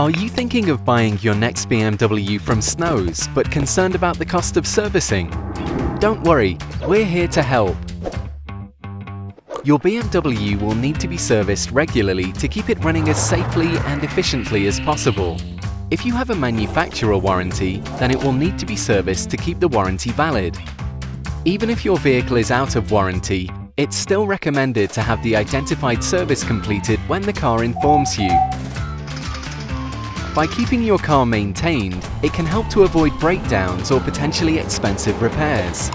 Are you thinking of buying your next BMW from Snow's but concerned about the cost of servicing? Don't worry, we're here to help. Your BMW will need to be serviced regularly to keep it running as safely and efficiently as possible. If you have a manufacturer warranty, then it will need to be serviced to keep the warranty valid. Even if your vehicle is out of warranty, it's still recommended to have the identified service completed when the car informs you. By keeping your car maintained, it can help to avoid breakdowns or potentially expensive repairs.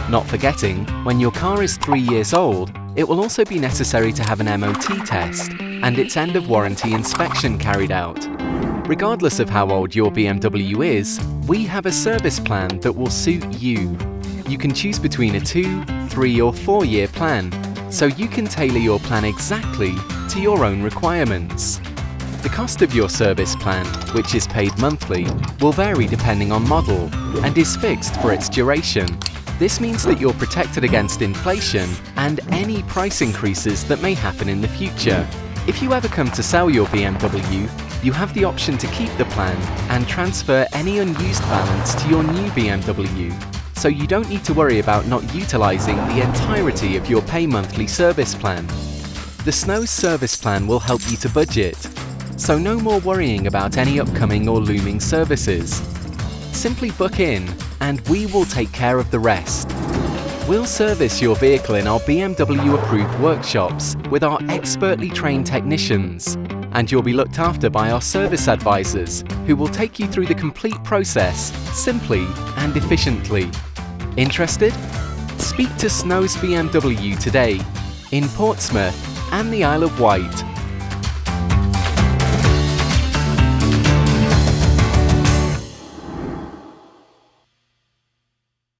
Not forgetting, when your car is 3 years old, it will also be necessary to have an MOT test and its end-of-warranty inspection carried out. Regardless of how old your BMW is, we have a service plan that will suit you. You can choose between a 2, 3 or 4-year plan, so you can tailor your plan exactly to your own requirements. The cost of your service plan, which is paid monthly, will vary depending on model and is fixed for its duration. This means that you're protected against inflation and any price increases that may happen in the future. If you ever come to sell your BMW, you have the option to keep the plan and transfer any unused balance to your new BMW. So you don't need to worry about not utilizing the entirety of your pay monthly service plan. The Snow's service plan will help you to budget. So no more worrying about any upcoming or looming services. Simply book in and we will take care of the rest. We'll service your vehicle in our BMW approved workshops with our expertly trained technicians, and you'll be looked after by our service advisors who will take you through the complete process simply and efficiently. Interested? Speak to Snow's BMW today in Portsmouth and the Isle of Wight.